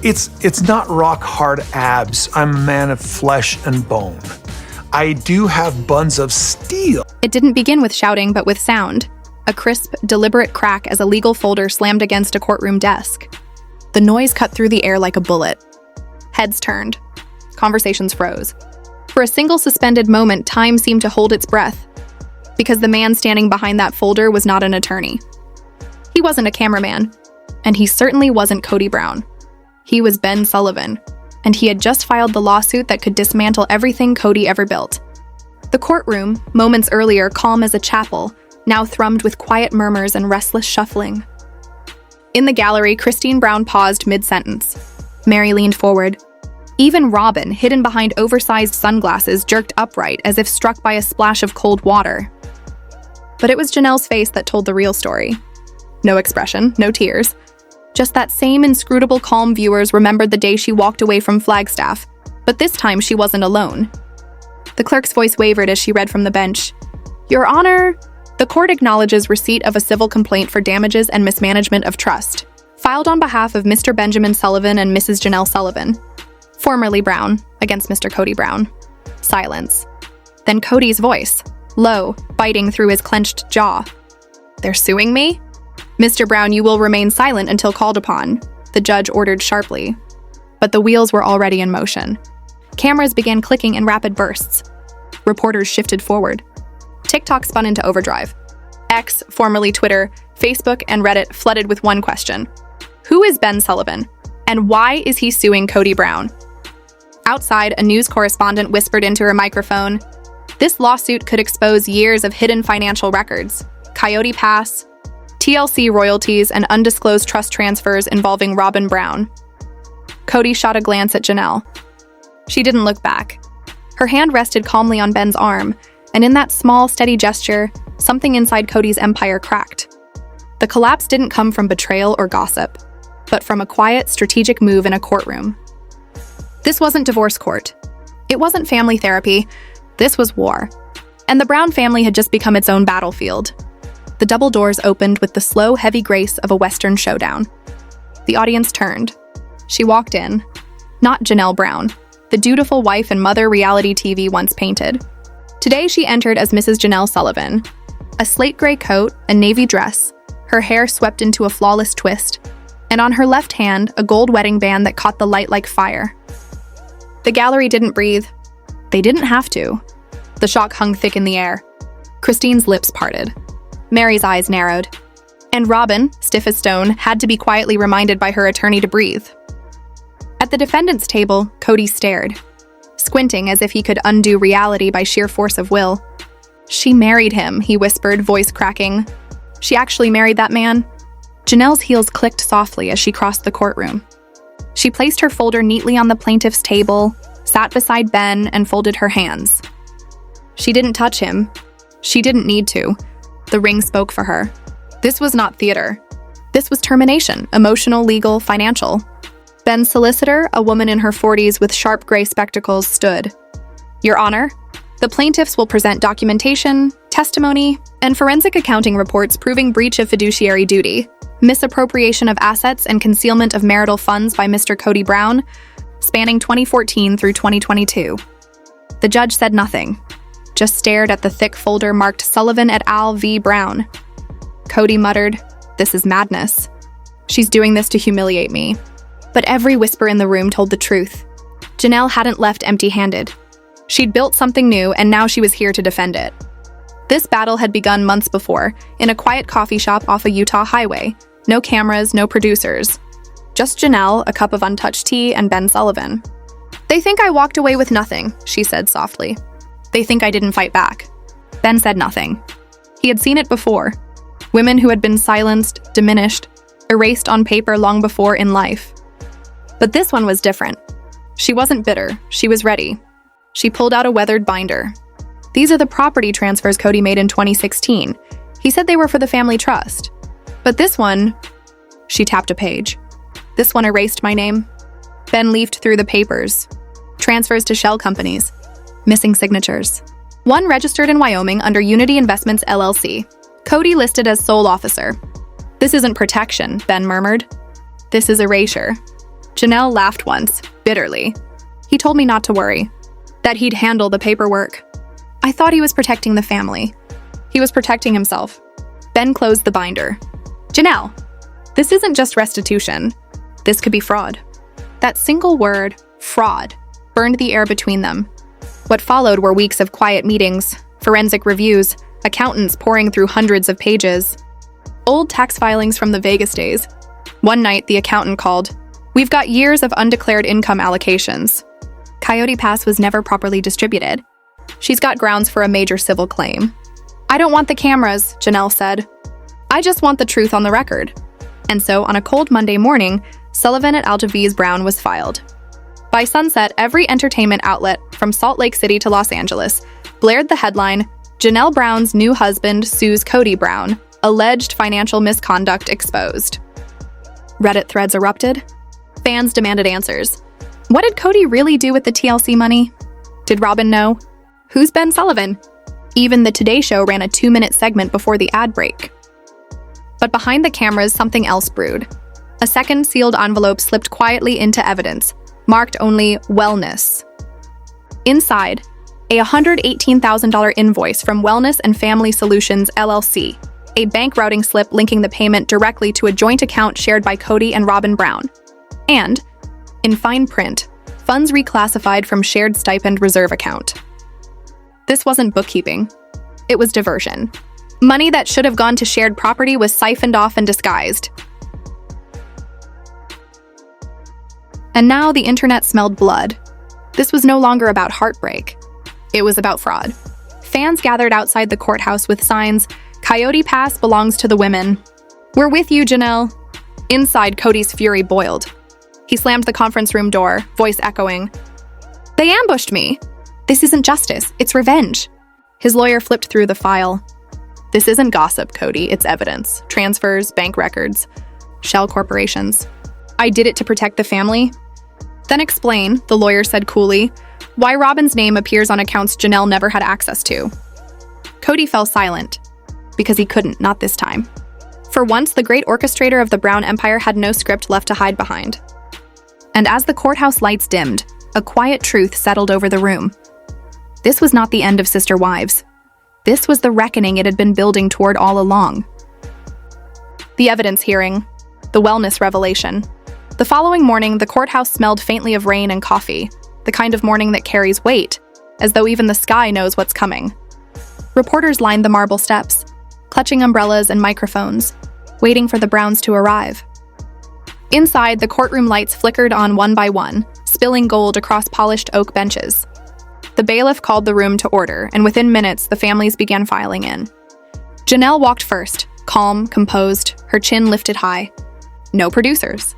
It's not rock hard abs. I'm a man of flesh and bone. I do have buns of steel. It didn't begin with shouting, but with sound. A crisp, deliberate crack as a legal folder slammed against a courtroom desk. The noise cut through the air like a bullet. Heads turned. Conversations froze. For a single suspended moment, time seemed to hold its breath, because the man standing behind that folder was not an attorney. He wasn't a cameraman, and he certainly wasn't Kody Brown. He was Ben Sullivan, and he had just filed the lawsuit that could dismantle everything Kody ever built. The courtroom, moments earlier calm as a chapel, now thrummed with quiet murmurs and restless shuffling. In the gallery, Kody Brown paused mid-sentence. Meri leaned forward. Even Robyn, hidden behind oversized sunglasses, jerked upright as if struck by a splash of cold water. But it was Janelle's face that told the real story. No expression, no tears. Just that same inscrutable calm viewers remembered the day she walked away from Flagstaff, but this time she wasn't alone. The clerk's voice wavered as she read from the bench. "Your Honor, the court acknowledges receipt of a civil complaint for damages and mismanagement of trust, filed on behalf of Mr. Benjamin Sullivan and Mrs. Janelle Sullivan, formerly Brown, against Mr. Kody Brown." Silence. Then Kody's voice, low, biting through his clenched jaw. "They're suing me?" "Mr. Brown, you will remain silent until called upon," the judge ordered sharply. But the wheels were already in motion. Cameras began clicking in rapid bursts. Reporters shifted forward. TikTok spun into overdrive. X, formerly Twitter, Facebook, and Reddit flooded with one question. Who is Ben Sullivan? And why is he suing Kody Brown? Outside, a news correspondent whispered into her microphone, "This lawsuit could expose years of hidden financial records. Coyote Pass, TLC royalties, and undisclosed trust transfers involving Robyn Brown." Kody shot a glance at Janelle. She didn't look back. Her hand rested calmly on Ben's arm, and in that small, steady gesture, something inside Kody's empire cracked. The collapse didn't come from betrayal or gossip, but from a quiet, strategic move in a courtroom. This wasn't divorce court. It wasn't family therapy. This was war. And the Brown family had just become its own battlefield. The double doors opened with the slow, heavy grace of a Western showdown. The audience turned. She walked in. Not Janelle Brown, the dutiful wife and mother reality TV once painted. Today she entered as Mrs. Janelle Sullivan. A slate gray coat, a navy dress, her hair swept into a flawless twist, and on her left hand, a gold wedding band that caught the light like fire. The gallery didn't breathe. They didn't have to. The shock hung thick in the air. Christine's lips parted. Meri's eyes narrowed. And Robyn, stiff as stone, had to be quietly reminded by her attorney to breathe. At the defendant's table, Kody stared, squinting as if he could undo reality by sheer force of will. "She married him," he whispered, voice cracking. "She actually married that man?" Janelle's heels clicked softly as she crossed the courtroom. She placed her folder neatly on the plaintiff's table, sat beside Ben, and folded her hands. She didn't touch him. She didn't need to. The ring spoke for her. This was not theater. This was termination, emotional, legal, financial. Ben's solicitor, a woman in her 40s with sharp gray spectacles, stood. "Your Honor, the plaintiffs will present documentation, testimony, and forensic accounting reports proving breach of fiduciary duty, misappropriation of assets, and concealment of marital funds by Mr. Kody Brown, spanning 2014 through 2022. The judge said nothing, just stared at the thick folder marked Sullivan et al. V. Brown. Kody muttered, "This is madness. She's doing this to humiliate me." But every whisper in the room told the truth. Janelle hadn't left empty-handed. She'd built something new, and now she was here to defend it. This battle had begun months before, in a quiet coffee shop off a Utah highway. No cameras, no producers. Just Janelle, a cup of untouched tea, and Ben Sullivan. "They think I walked away with nothing," she said softly. "They think I didn't fight back." Ben said nothing. He had seen it before. Women who had been silenced, diminished, erased on paper long before in life. But this one was different. She wasn't bitter. She was ready. She pulled out a weathered binder. "These are the property transfers Kody made in 2016. He said they were for the family trust. But this one..." She tapped a page. "This one erased my name." Ben leafed through the papers. Transfers to shell companies. Missing signatures. One registered in Wyoming under Unity Investments LLC. Kody listed as sole officer. "This isn't protection," Ben murmured. "This is erasure." Janelle laughed once, bitterly. He told me not to worry, that he'd handle the paperwork. I thought he was protecting the family. He was protecting himself. Ben closed the binder. Janelle, this isn't just restitution. This could be fraud. That single word, fraud, burned the air between them. What followed were weeks of quiet meetings, forensic reviews, accountants poring through hundreds of pages. Old tax filings from the Vegas days. One night, the accountant called. We've got years of undeclared income allocations. Kody Pass was never properly distributed. She's got grounds for a major civil claim. I don't want the cameras, Janelle said. I just want the truth on the record. And so, on a cold Monday morning, Sullivan et al. Brown was filed. By sunset, every entertainment outlet, from Salt Lake City to Los Angeles, blared the headline, Janelle Brown's new husband sues Kody Brown, alleged financial misconduct exposed. Reddit threads erupted. Fans demanded answers. What did Kody really do with the TLC money? Did Robyn know? Who's Ben Sullivan? Even the Today Show ran a 2-minute segment before the ad break. But behind the cameras, something else brewed. A second sealed envelope slipped quietly into evidence, marked only Wellness. Inside, a $118,000 invoice from Wellness and Family Solutions, LLC, a bank routing slip linking the payment directly to a joint account shared by Kody and Robyn Brown, and, in fine print, funds reclassified from shared stipend reserve account. This wasn't bookkeeping. It was diversion. Money that should have gone to shared property was siphoned off and disguised. And now the internet smelled blood. This was no longer about heartbreak. It was about fraud. Fans gathered outside the courthouse with signs, Kody Pass belongs to the women. We're with you, Janelle. Inside, Kody's fury boiled. He slammed the conference room door, voice echoing. They ambushed me. This isn't justice, it's revenge. His lawyer flipped through the file. This isn't gossip, Kody, it's evidence. Transfers, bank records, shell corporations. I did it to protect the family. Then explain, the lawyer said coolly, why Robyn's name appears on accounts Janelle never had access to. Kody fell silent, because he couldn't, not this time. For once, the great orchestrator of the Brown Empire had no script left to hide behind. And as the courthouse lights dimmed, a quiet truth settled over the room. This was not the end of Sister Wives. This was the reckoning it had been building toward all along. The evidence hearing, the wellness revelation. The following morning, the courthouse smelled faintly of rain and coffee, the kind of morning that carries weight, as though even the sky knows what's coming. Reporters lined the marble steps, clutching umbrellas and microphones, waiting for the Browns to arrive. Inside, the courtroom lights flickered on one by one, spilling gold across polished oak benches. The bailiff called the room to order, and within minutes, the families began filing in. Janelle walked first, calm, composed, her chin lifted high. No producers.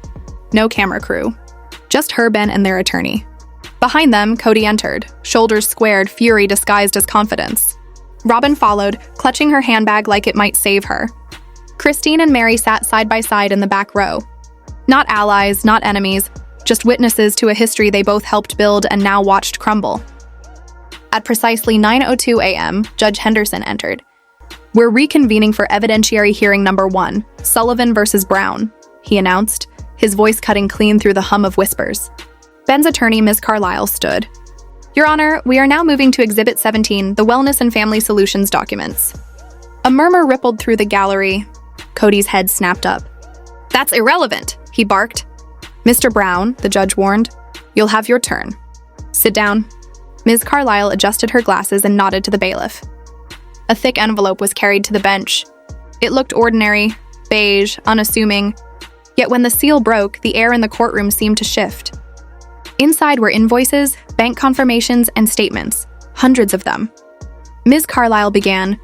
No camera crew. Just her, Ben, and their attorney. Behind them, Kody entered, shoulders squared, fury disguised as confidence. Robyn followed, clutching her handbag like it might save her. Christine and Meri sat side by side in the back row. Not allies, not enemies, just witnesses to a history they both helped build and now watched crumble. At precisely 9:02 a.m., Judge Henderson entered. We're reconvening for evidentiary hearing number 1, Sullivan versus Brown, he announced, his voice cutting clean through the hum of whispers. Ben's attorney, Ms. Carlisle, stood. Your Honor, we are now moving to Exhibit 17, the Wellness and Family Solutions documents. A murmur rippled through the gallery. Kody's head snapped up. That's irrelevant, he barked. Mr. Brown, the judge warned, you'll have your turn. Sit down. Ms. Carlisle adjusted her glasses and nodded to the bailiff. A thick envelope was carried to the bench. It looked ordinary, beige, unassuming. Yet when the seal broke, the air in the courtroom seemed to shift. Inside were invoices, bank confirmations, and statements, hundreds of them. Ms. Carlisle began,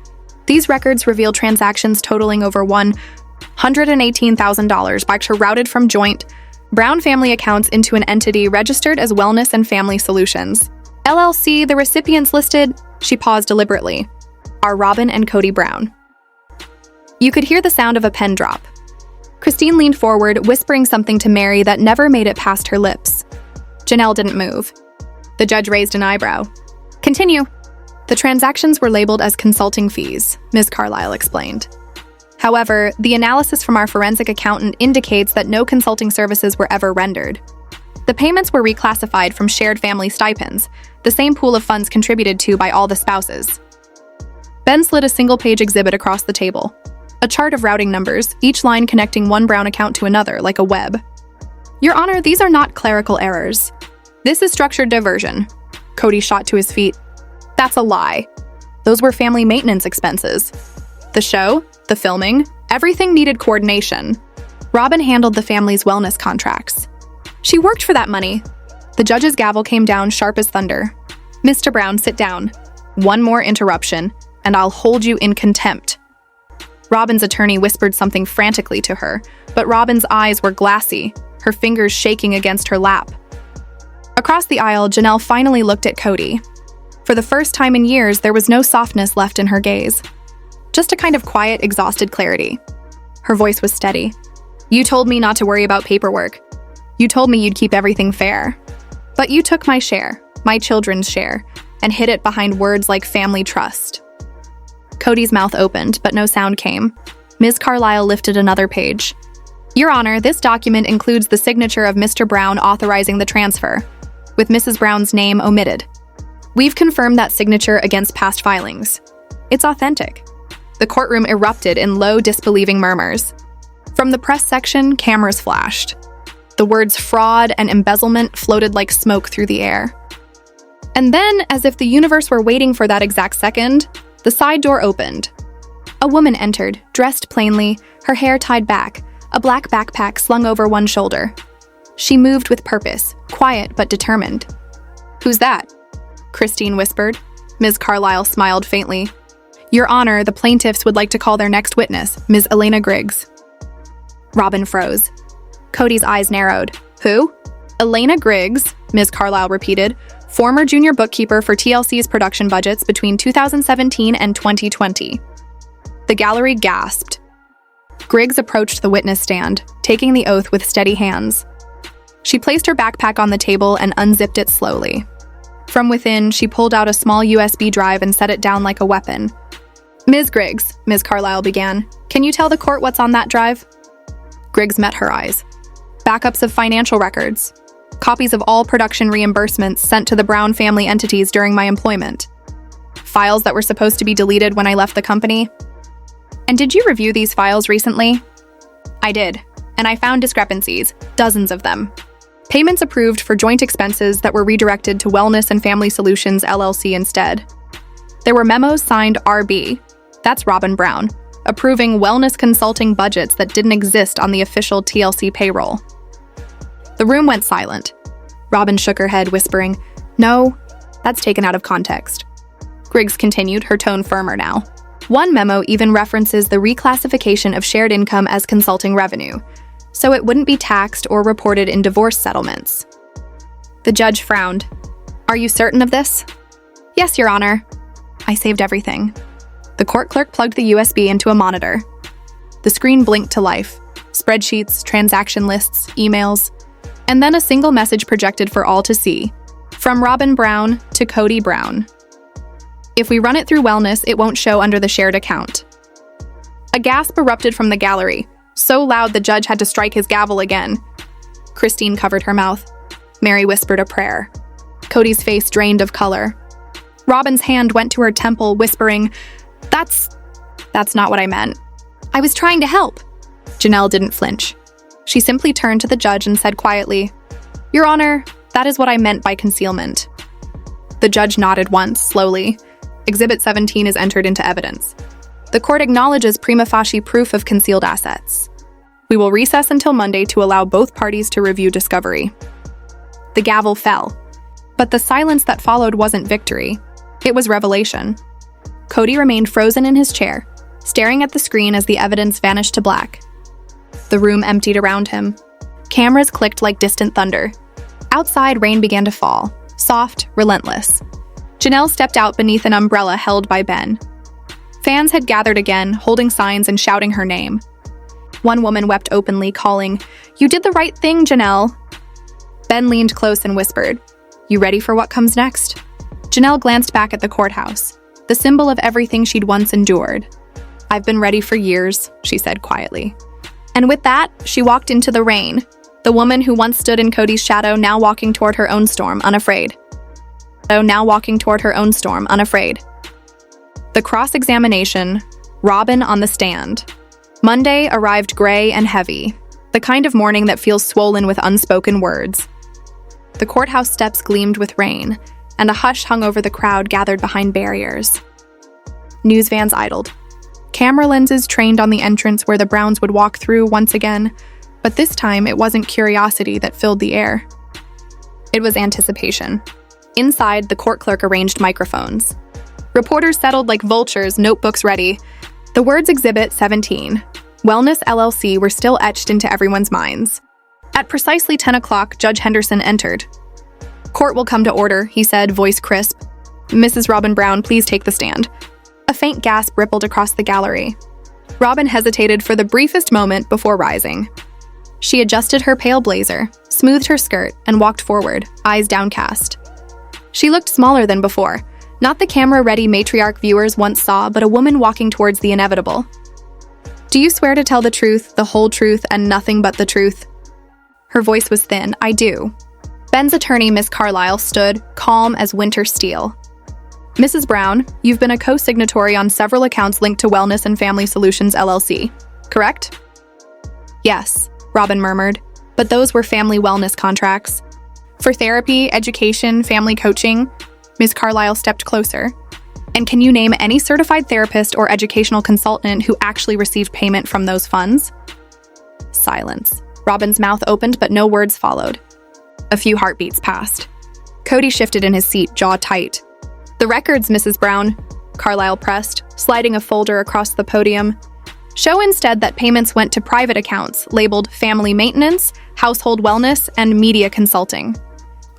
these records reveal transactions totaling over $118,000 by routed from joint Brown family accounts into an entity registered as Wellness and Family Solutions. LLC, the recipients listed, she paused deliberately, are Robyn and Kody Brown. You could hear the sound of a pen drop. Christine leaned forward, whispering something to Meri that never made it past her lips. Janelle didn't move. The judge raised an eyebrow. Continue. The transactions were labeled as consulting fees, Ms. Carlisle explained. However, the analysis from our forensic accountant indicates that no consulting services were ever rendered. The payments were reclassified from shared family stipends, the same pool of funds contributed to by all the spouses. Ben slid a single-page exhibit across the table. A chart of routing numbers, each line connecting one Brown account to another, like a web. Your Honor, these are not clerical errors. This is structured diversion. Kody shot to his feet. That's a lie. Those were family maintenance expenses. The show, the filming, everything needed coordination. Robyn handled the family's wellness contracts. She worked for that money. The judge's gavel came down sharp as thunder. Mr. Brown, sit down. One more interruption, and I'll hold you in contempt. Robyn's attorney whispered something frantically to her, but Robyn's eyes were glassy, her fingers shaking against her lap. Across the aisle, Janelle finally looked at Kody. For the first time in years, there was no softness left in her gaze. Just a kind of quiet, exhausted clarity. Her voice was steady. You told me not to worry about paperwork. You told me you'd keep everything fair. But you took my share, my children's share, and hid it behind words like family trust. Kody's mouth opened, but no sound came. Ms. Carlisle lifted another page. Your Honor, this document includes the signature of Mr. Brown authorizing the transfer, with Mrs. Brown's name omitted. We've confirmed that signature against past filings. It's authentic. The courtroom erupted in low, disbelieving murmurs. From the press section, cameras flashed. The words fraud and embezzlement floated like smoke through the air. And then, as if the universe were waiting for that exact second, the side door opened. A woman entered, dressed plainly, her hair tied back, a black backpack slung over one shoulder. She moved with purpose, quiet but determined. Who's that? Christine whispered. Ms. Carlisle smiled faintly. Your Honor, the plaintiffs would like to call their next witness, Ms. Elena Griggs. Robyn froze. Kody's eyes narrowed. Who? Elena Griggs, Ms. Carlisle repeated, former junior bookkeeper for TLC's production budgets between 2017 and 2020. The gallery gasped. Griggs approached the witness stand, taking the oath with steady hands. She placed her backpack on the table and unzipped it slowly. From within, she pulled out a small USB drive and set it down like a weapon. Ms. Griggs, Ms. Carlisle began, can you tell the court what's on that drive? Griggs met her eyes. Backups of financial records. Copies of all production reimbursements sent to the Brown family entities during my employment. Files that were supposed to be deleted when I left the company. And did you review these files recently? I did, and I found discrepancies, dozens of them. Payments approved for joint expenses that were redirected to Wellness and Family Solutions LLC instead. There were memos signed RB, that's Robyn Brown, approving wellness consulting budgets that didn't exist on the official TLC payroll. The room went silent. Robyn shook her head, whispering, No, that's taken out of context. Griggs continued, her tone firmer now. One memo even references the reclassification of shared income as consulting revenue, so it wouldn't be taxed or reported in divorce settlements. The judge frowned. Are you certain of this? Yes, Your Honor. I saved everything. The court clerk plugged the USB into a monitor. The screen blinked to life. Spreadsheets, transaction lists, emails, and then a single message projected for all to see. From Robyn Brown to Kody Brown. If we run it through Wellness, it won't show under the shared account. A gasp erupted from the gallery, so loud the judge had to strike his gavel again. Christine covered her mouth. Meri whispered a prayer. Kody's face drained of color. Robyn's hand went to her temple, whispering, That's not what I meant. I was trying to help. Janelle didn't flinch. She simply turned to the judge and said quietly, Your Honor, that is what I meant by concealment. The judge nodded once, slowly. Exhibit 17 is entered into evidence. The court acknowledges prima facie proof of concealed assets. We will recess until Monday to allow both parties to review discovery. The gavel fell, but the silence that followed wasn't victory. It was revelation. Kody remained frozen in his chair, staring at the screen as the evidence vanished to black. The room emptied around him. Cameras clicked like distant thunder. Outside, rain began to fall, soft, relentless. Janelle stepped out beneath an umbrella held by Ben. Fans had gathered again, holding signs and shouting her name. One woman wept openly, calling, You did the right thing, Janelle. Ben leaned close and whispered, You ready for what comes next? Janelle glanced back at the courthouse, the symbol of everything she'd once endured. I've been ready for years, she said quietly. And with that, she walked into the rain, The woman who once stood in Kody's shadow now walking toward her own storm, unafraid. The cross-examination, Robyn on the stand. Monday arrived gray and heavy, the kind of morning that feels swollen with unspoken words. The courthouse steps gleamed with rain, and a hush hung over the crowd gathered behind barriers. News vans idled. Camera lenses trained on the entrance where the Browns would walk through once again, but this time it wasn't curiosity that filled the air. It was anticipation. Inside, the court clerk arranged microphones. Reporters settled like vultures, notebooks ready. The words Exhibit 17, Wellness LLC, were still etched into everyone's minds. At precisely 10 o'clock, Judge Henderson entered. "Court will come to order," he said, voice crisp. "Mrs. Robyn Brown, please take the stand." A faint gasp rippled across the gallery. Robyn hesitated for the briefest moment before rising. She adjusted her pale blazer, smoothed her skirt, and walked forward, eyes downcast. She looked smaller than before, not the camera-ready matriarch viewers once saw, but a woman walking towards the inevitable. "Do you swear to tell the truth, the whole truth, and nothing but the truth?" Her voice was thin. "I do." Ben's attorney, Miss Carlisle, stood, calm as winter steel. "Mrs. Brown, you've been a co-signatory on several accounts linked to Wellness and Family Solutions LLC, correct?" "Yes," Robyn murmured, "but those were family wellness contracts. For therapy, education, family coaching." Ms. Carlisle stepped closer. "And can you name any certified therapist or educational consultant who actually received payment from those funds?" Silence. Robyn's mouth opened, but no words followed. A few heartbeats passed. Kody shifted in his seat, jaw tight. "The records, Mrs. Brown," Carlisle pressed, sliding a folder across the podium. "Show instead that payments went to private accounts labeled Family Maintenance, Household Wellness, and Media Consulting.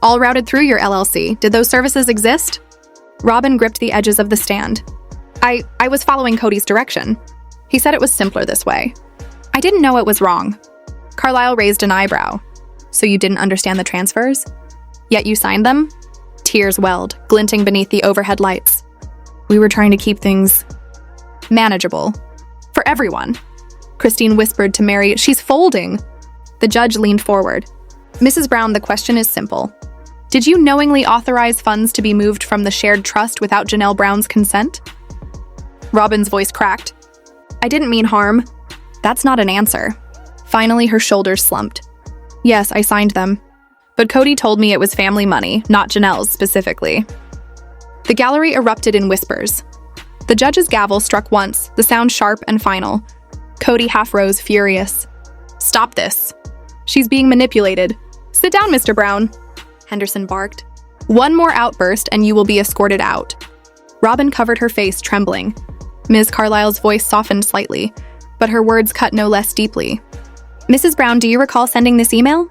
All routed through your LLC. Did those services exist?" Robyn gripped the edges of the stand. I was following Kody's direction. He said it was simpler this way. I didn't know it was wrong." Carlisle raised an eyebrow. "So you didn't understand the transfers? Yet you signed them?" Tears welled, glinting beneath the overhead lights. "We were trying to keep things manageable. For everyone." Christine whispered to Meri, "She's folding." The judge leaned forward. "Mrs. Brown, the question is simple. Did you knowingly authorize funds to be moved from the shared trust without Janelle Brown's consent?" Robyn's voice cracked. "I didn't mean harm." "That's not an answer." Finally, her shoulders slumped. "Yes, I signed them. But Kody told me it was family money, not Janelle's specifically." The gallery erupted in whispers. The judge's gavel struck once, the sound sharp and final. Kody half rose, furious. "Stop this. She's being manipulated. Sit down, Mr. Brown," Henderson barked. "One more outburst and you will be escorted out." Robyn covered her face, trembling. Ms. Carlisle's voice softened slightly, but her words cut no less deeply. "Mrs. Brown, do you recall sending this email?"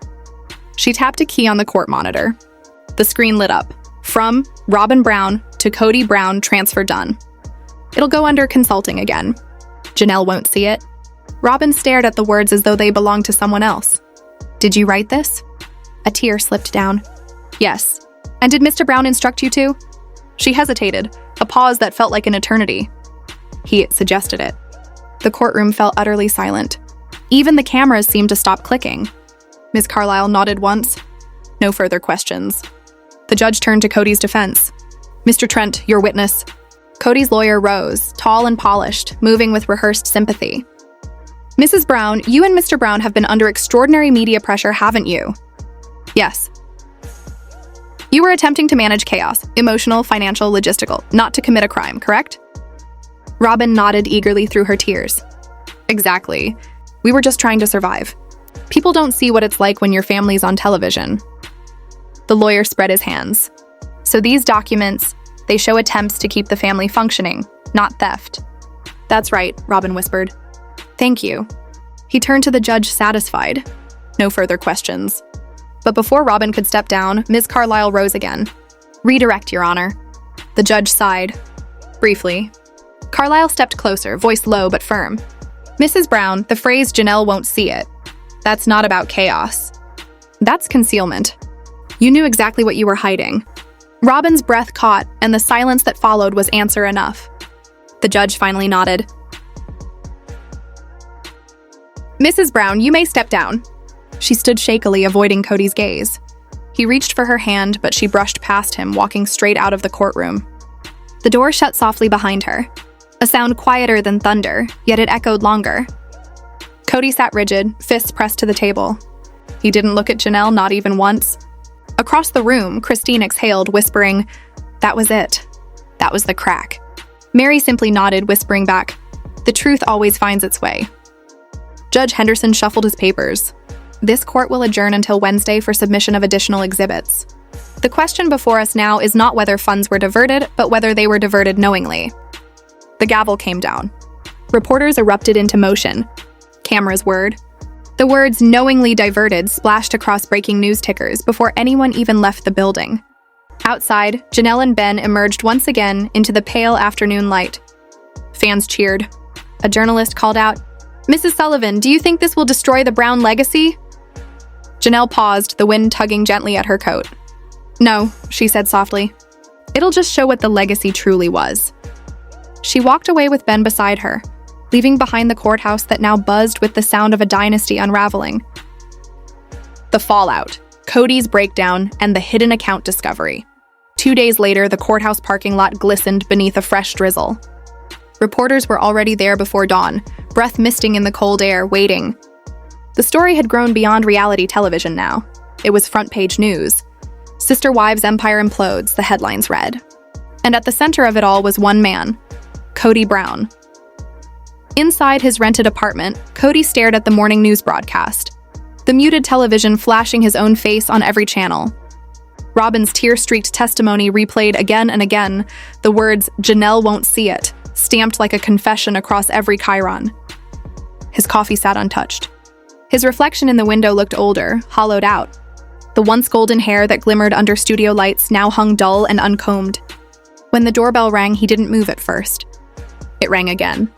She tapped a key on the court monitor. The screen lit up. From Robyn Brown to Kody Brown, transfer done. It'll go under consulting again. Janelle won't see it. Robyn stared at the words as though they belonged to someone else. "Did you write this?" A tear slipped down. "Yes." "And did Mr. Brown instruct you to?" She hesitated, a pause that felt like an eternity. "He suggested it." The courtroom fell utterly silent. Even the cameras seemed to stop clicking. Ms. Carlisle nodded once. No further questions. The judge turned to Kody's defense. "Mr. Trent, your witness." Kody's lawyer rose, tall and polished, moving with rehearsed sympathy. "Mrs. Brown, you and Mr. Brown have been under extraordinary media pressure, haven't you?" "Yes." "You were attempting to manage chaos, emotional, financial, logistical, not to commit a crime, correct?" Robyn nodded eagerly through her tears. "Exactly. We were just trying to survive. People don't see what it's like when your family's on television." The lawyer spread his hands. "So these documents, they show attempts to keep the family functioning, not theft." "That's right," Robyn whispered. "Thank you." He turned to the judge, satisfied. No further questions. But before Robyn could step down, Ms. Carlisle rose again. "Redirect, Your Honor." The judge sighed. Briefly. Carlisle stepped closer, voice low but firm. "Mrs. Brown, the phrase Janelle won't see it. That's not about chaos. That's concealment. You knew exactly what you were hiding." Robyn's breath caught, and the silence that followed was answer enough. The judge finally nodded. "Mrs. Brown, you may step down." She stood shakily, avoiding Kody's gaze. He reached for her hand, but she brushed past him, walking straight out of the courtroom. The door shut softly behind her, a sound quieter than thunder, yet it echoed longer. Kody sat rigid, fists pressed to the table. He didn't look at Janelle, not even once. Across the room, Christine exhaled, whispering, "That was it. That was the crack." Meri simply nodded, whispering back, "The truth always finds its way." Judge Henderson shuffled his papers. This court will adjourn until Wednesday for submission of additional exhibits. The question before us now is not whether funds were diverted, but whether they were diverted knowingly. The gavel came down. Reporters erupted into motion. Cameras whirred. The words "knowingly diverted" splashed across breaking news tickers before anyone even left the building. Outside, Janelle and Ben emerged once again into the pale afternoon light. Fans cheered. A journalist called out, "Mrs. Sullivan, do you think this will destroy the Brown legacy?" Janelle paused, the wind tugging gently at her coat. "No," she said softly. "It'll just show what the legacy truly was." She walked away with Ben beside her, leaving behind the courthouse that now buzzed with the sound of a dynasty unraveling. The fallout, Kody's breakdown, and the hidden account discovery. 2 days later, the courthouse parking lot glistened beneath a fresh drizzle. Reporters were already there before dawn, breath misting in the cold air, waiting. The story had grown beyond reality television now. It was front-page news. "Sister Wives' Empire Implodes," the headlines read. And at the center of it all was one man, Kody Brown. Inside his rented apartment, Kody stared at the morning news broadcast, the muted television flashing his own face on every channel. Robyn's tear-streaked testimony replayed again and again, the words "Janelle won't see it," stamped like a confession across every chyron. His coffee sat untouched. His reflection in the window looked older, hollowed out. The once golden hair that glimmered under studio lights now hung dull and uncombed. When the doorbell rang, he didn't move at first. It rang again.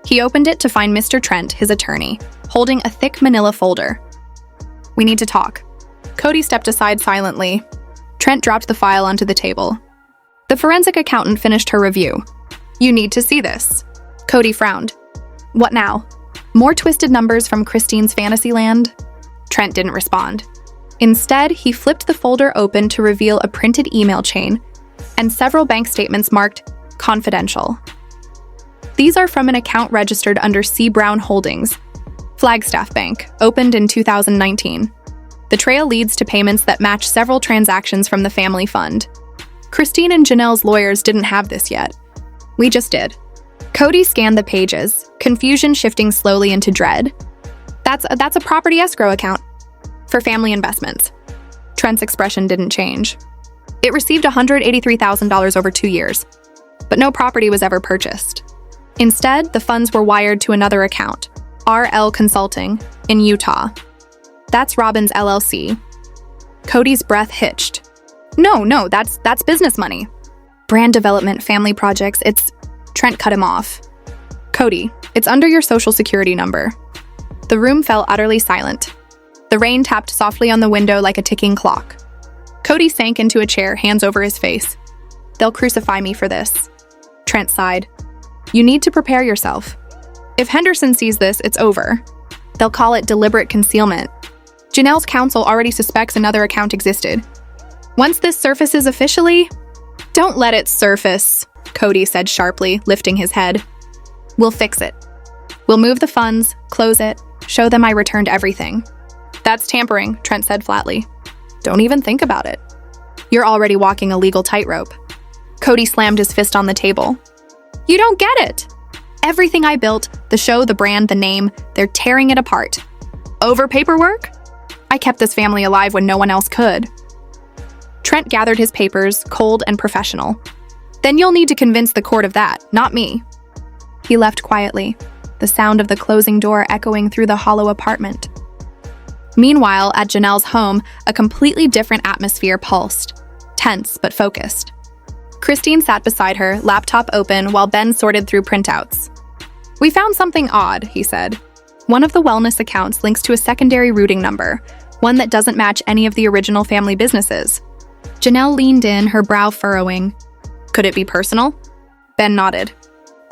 He opened it to find Mr. Trent, his attorney, holding a thick manila folder. "We need to talk." Kody stepped aside silently. Trent dropped the file onto the table. The forensic accountant finished her review. "You need to see this." Kody frowned. "What now? More twisted numbers from Christine's fantasy land?" Trent didn't respond. Instead, he flipped the folder open to reveal a printed email chain and several bank statements marked "confidential." These are from an account registered under C. Brown Holdings, Flagstaff Bank, opened in 2019. The trail leads to payments that match several transactions from the family fund. Christine and Janelle's lawyers didn't have this yet. We just did. Kody scanned the pages, confusion shifting slowly into dread. That's a property escrow account for family investments." Trent's expression didn't change. "It received $183,000 over 2 years, but no property was ever purchased. Instead, the funds were wired to another account, RL Consulting, in Utah. That's Robyn's LLC." Kody's breath hitched. No, that's business money. Brand development, family projects, Trent cut him off. "Kody, it's under your social security number." The room fell utterly silent. The rain tapped softly on the window like a ticking clock. Kody sank into a chair, hands over his face. "They'll crucify me for this." Trent sighed. "You need to prepare yourself. If Henderson sees this, it's over. They'll call it deliberate concealment. Janelle's counsel already suspects another account existed. Once this surfaces officially..." "Don't let it surface," Kody said sharply, lifting his head. "We'll fix it. We'll move the funds, close it, show them I returned everything." "That's tampering," Trent said flatly. "Don't even think about it. You're already walking a legal tightrope." Kody slammed his fist on the table. "You don't get it. Everything I built, the show, the brand, the name, they're tearing it apart. Over paperwork? I kept this family alive when no one else could." Trent gathered his papers, cold and professional. "Then you'll need to convince the court of that, not me." He left quietly, the sound of the closing door echoing through the hollow apartment. Meanwhile, at Janelle's home, a completely different atmosphere pulsed, tense but focused. Christine sat beside her, laptop open, while Ben sorted through printouts. "We found something odd," he said. "One of the wellness accounts links to a secondary routing number, one that doesn't match any of the original family businesses." Janelle leaned in, her brow furrowing. "Could it be personal?" Ben nodded.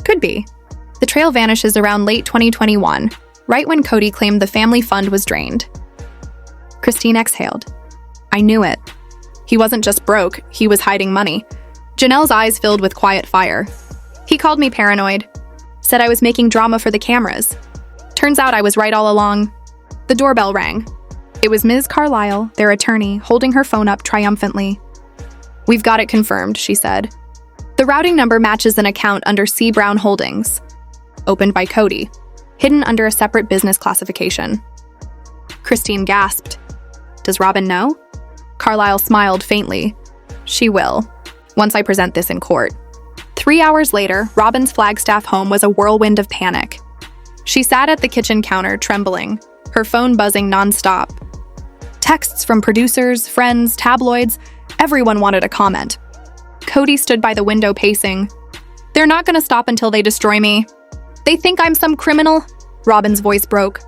"Could be. The trail vanishes around late 2021, right when Kody claimed the family fund was drained. Christine exhaled. I knew it. He wasn't just broke, he was hiding money. Janelle's eyes filled with quiet fire. He called me paranoid. Said I was making drama for the cameras. Turns out I was right all along. The doorbell rang. It was Ms. Carlisle, their attorney, holding her phone up triumphantly. We've got it confirmed, she said. The routing number matches an account under C. Brown Holdings, opened by Kody, hidden under a separate business classification. Christine gasped. Does Robyn know? Carlisle smiled faintly. She will, once I present this in court. 3 hours later, Robyn's Flagstaff home was a whirlwind of panic. She sat at the kitchen counter, trembling, her phone buzzing nonstop. Texts from producers, friends, tabloids, everyone wanted a comment. Kody stood by the window pacing. They're not going to stop until they destroy me. They think I'm some criminal? Robyn's voice broke.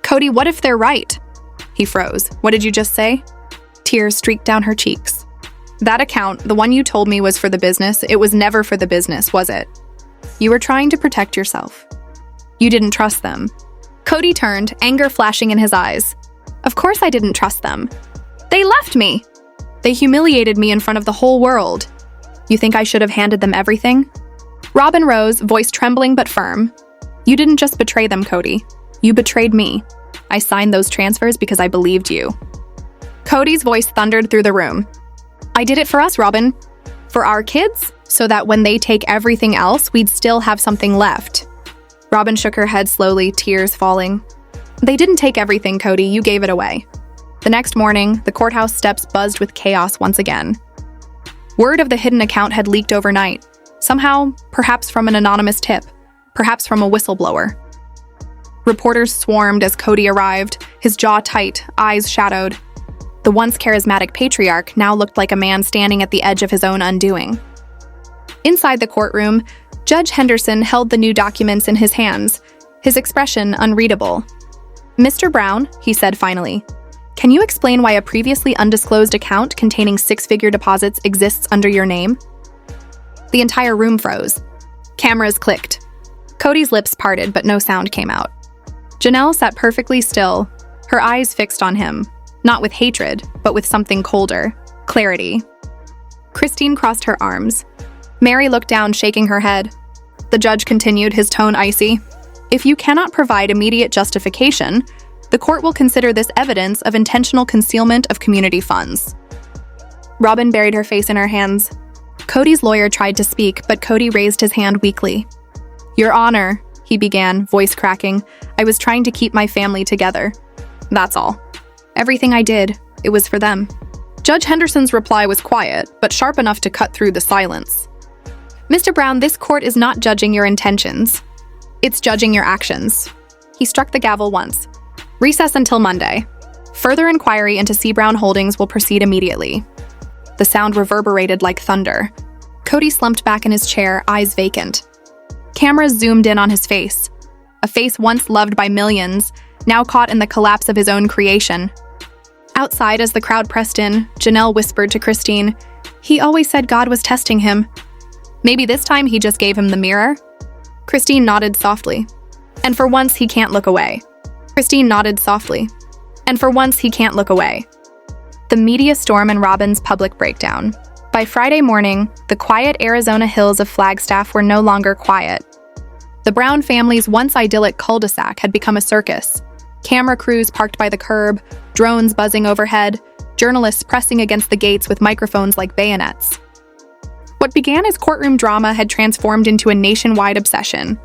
Kody, what if they're right? He froze. What did you just say? Tears streaked down her cheeks. That account, the one you told me was for the business, it was never for the business, was it? You were trying to protect yourself. You didn't trust them. Kody turned, anger flashing in his eyes. Of course I didn't trust them. They left me. They humiliated me in front of the whole world. You think I should have handed them everything? Robyn rose, voice trembling but firm. You didn't just betray them, Kody. You betrayed me. I signed those transfers because I believed you. Kody's voice thundered through the room. I did it for us, Robyn. For our kids, so that when they take everything else, we'd still have something left. Robyn shook her head slowly, tears falling. They didn't take everything, Kody. You gave it away. The next morning, the courthouse steps buzzed with chaos once again. Word of the hidden account had leaked overnight. Somehow, perhaps from an anonymous tip, perhaps from a whistleblower. Reporters swarmed as Kody arrived, his jaw tight, eyes shadowed. The once charismatic patriarch now looked like a man standing at the edge of his own undoing. Inside the courtroom, Judge Henderson held the new documents in his hands, his expression unreadable. Mr. Brown, he said finally, can you explain why a previously undisclosed account containing six-figure deposits exists under your name? The entire room froze. Cameras clicked. Kody's lips parted, but no sound came out. Janelle sat perfectly still, her eyes fixed on him, not with hatred, but with something colder, clarity. Christine crossed her arms. Meri looked down, shaking her head. The judge continued, his tone icy. If you cannot provide immediate justification, the court will consider this evidence of intentional concealment of community funds. Robyn buried her face in her hands. Kody's lawyer tried to speak, but Kody raised his hand weakly. Your Honor, he began, voice cracking, I was trying to keep my family together. That's all. Everything I did, it was for them. Judge Henderson's reply was quiet, but sharp enough to cut through the silence. Mr. Brown, this court is not judging your intentions. It's judging your actions. He struck the gavel once. Recess until Monday. Further inquiry into C. Brown Holdings will proceed immediately. The sound reverberated like thunder. Kody slumped back in his chair, eyes vacant. Cameras zoomed in on his face. A face once loved by millions, now caught in the collapse of his own creation. Outside, as the crowd pressed in, Janelle whispered to Christine, he always said God was testing him. Maybe this time he just gave him the mirror? Christine nodded softly. And for once, he can't look away. Christine nodded softly. And for once, he can't look away. The media storm and Robyn's public breakdown. By Friday morning, the quiet Arizona hills of Flagstaff were no longer quiet. The Brown family's once idyllic cul-de-sac had become a circus. Camera crews parked by the curb, drones buzzing overhead, journalists pressing against the gates with microphones like bayonets. What began as courtroom drama had transformed into a nationwide obsession.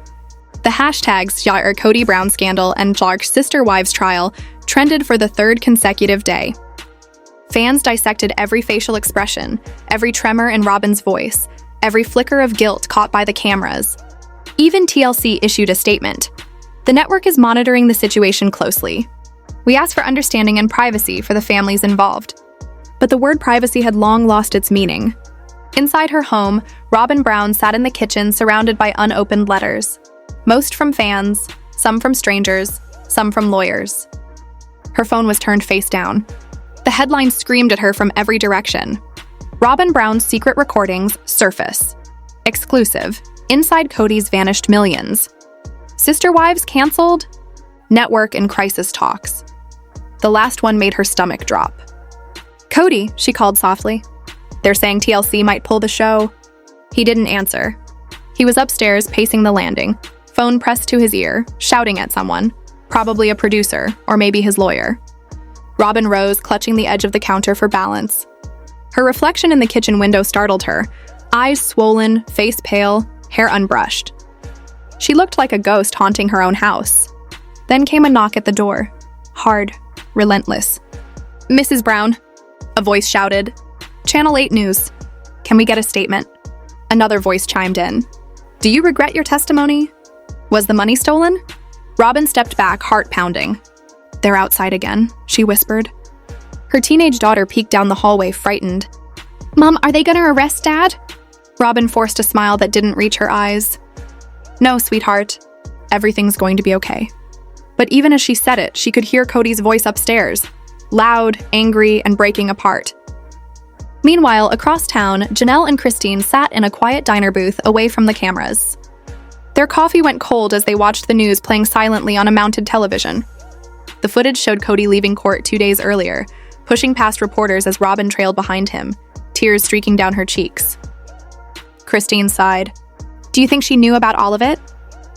The hashtags Kody Brown scandal and Jark's sister wives trial trended for the third consecutive day. Fans dissected every facial expression, every tremor in Robyn's voice, every flicker of guilt caught by the cameras. Even TLC issued a statement. The network is monitoring the situation closely. We ask for understanding and privacy for the families involved. But the word privacy had long lost its meaning. Inside her home, Robyn Brown sat in the kitchen surrounded by unopened letters. Most from fans, some from strangers, some from lawyers. Her phone was turned face down. The headlines screamed at her from every direction. Robyn Brown's secret recordings surface. Exclusive. Inside Kody's vanished millions. Sister wives canceled? Network in crisis talks. The last one made her stomach drop. "Kody," she called softly. "They're saying TLC might pull the show." He didn't answer. He was upstairs pacing the landing, phone pressed to his ear, shouting at someone, probably a producer or maybe his lawyer. Robyn rose, clutching the edge of the counter for balance. Her reflection in the kitchen window startled her, eyes swollen, face pale, hair unbrushed. She looked like a ghost haunting her own house. Then came a knock at the door. Hard, relentless. "Mrs. Brown," a voice shouted. "Channel 8 News. Can we get a statement?" Another voice chimed in. "Do you regret your testimony? Was the money stolen?" Robyn stepped back, heart pounding. "They're outside again," she whispered. Her teenage daughter peeked down the hallway, frightened. "Mom, are they gonna arrest Dad?" Robyn forced a smile that didn't reach her eyes. "No, sweetheart. Everything's going to be okay." But even as she said it, she could hear Kody's voice upstairs, loud, angry, and breaking apart. Meanwhile, across town, Janelle and Christine sat in a quiet diner booth away from the cameras. Their coffee went cold as they watched the news playing silently on a mounted television. The footage showed Kody leaving court 2 days earlier, pushing past reporters as Robyn trailed behind him, tears streaking down her cheeks. Christine sighed. "Do you think she knew about all of it?"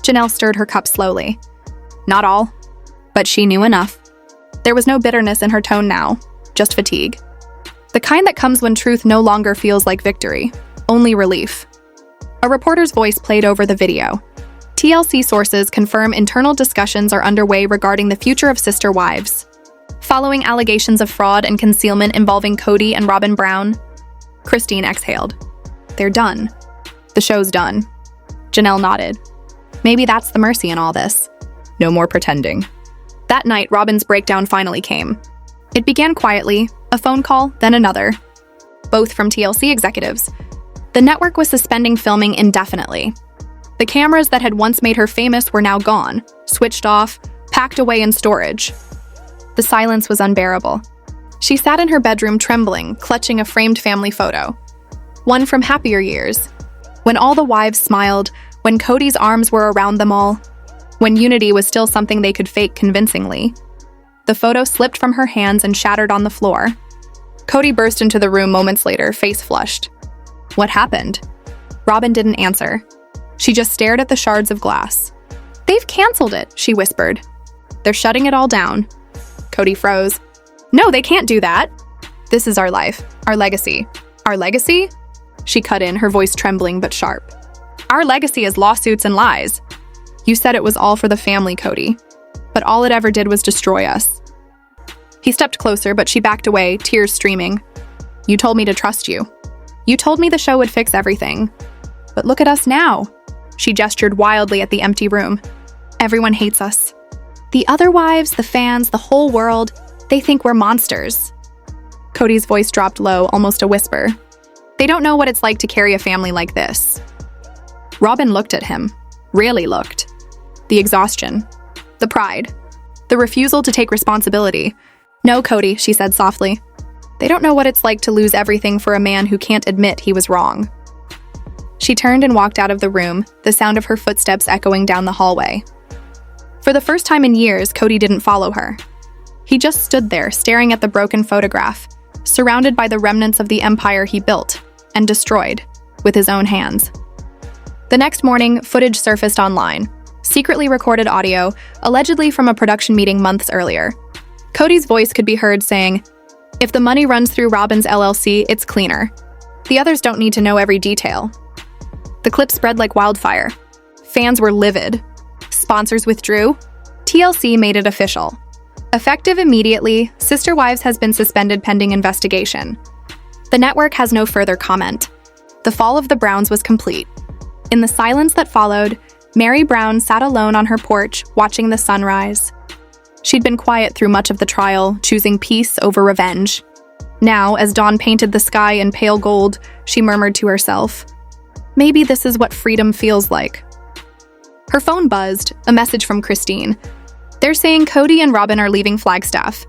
Janelle stirred her cup slowly. "Not all, but she knew enough." There was no bitterness in her tone now, just fatigue. The kind that comes when truth no longer feels like victory, only relief. A reporter's voice played over the video. TLC sources confirm internal discussions are underway regarding the future of sister wives. Following allegations of fraud and concealment involving Kody and Robyn Brown, Christine exhaled. "They're done. The show's done." Janelle nodded. Maybe that's the mercy in all this. No more pretending. That night, Robyn's breakdown finally came. It began quietly, a phone call, then another. Both from TLC executives. The network was suspending filming indefinitely. The cameras that had once made her famous were now gone, switched off, packed away in storage. The silence was unbearable. She sat in her bedroom trembling, clutching a framed family photo. One from happier years. When all the wives smiled, when Kody's arms were around them all, when unity was still something they could fake convincingly. The photo slipped from her hands and shattered on the floor. Kody burst into the room moments later, face flushed. What happened? Robyn didn't answer. She just stared at the shards of glass. "They've canceled it," she whispered. "They're shutting it all down." Kody froze. "No, they can't do that. This is our life, our legacy." "Our legacy?" She cut in, her voice trembling but sharp. "Our legacy is lawsuits and lies. You said it was all for the family, Kody, but all it ever did was destroy us." He stepped closer, but she backed away, tears streaming. "You told me to trust you. You told me the show would fix everything. But look at us now." She gestured wildly at the empty room. "Everyone hates us. The other wives, the fans, the whole world, they think we're monsters." Kody's voice dropped low, almost a whisper. "They don't know what it's like to carry a family like this." Robyn looked at him, really looked. The exhaustion, the pride, the refusal to take responsibility. "No, Kody," she said softly. "They don't know what it's like to lose everything for a man who can't admit he was wrong." She turned and walked out of the room, the sound of her footsteps echoing down the hallway. For the first time in years, Kody didn't follow her. He just stood there, staring at the broken photograph, surrounded by the remnants of the empire he built and destroyed with his own hands. The next morning, footage surfaced online. Secretly recorded audio, allegedly from a production meeting months earlier. Kody's voice could be heard saying, "If the money runs through Robyn's LLC, it's cleaner. The others don't need to know every detail." The clip spread like wildfire. Fans were livid. Sponsors withdrew. TLC made it official. Effective immediately, Sister Wives has been suspended pending investigation. The network has no further comment. The fall of the Browns was complete. In the silence that followed, Meri Brown sat alone on her porch, watching the sunrise. She'd been quiet through much of the trial, choosing peace over revenge. Now, as dawn painted the sky in pale gold, she murmured to herself, "Maybe this is what freedom feels like." Her phone buzzed, a message from Christine. "They're saying Kody and Robyn are leaving Flagstaff."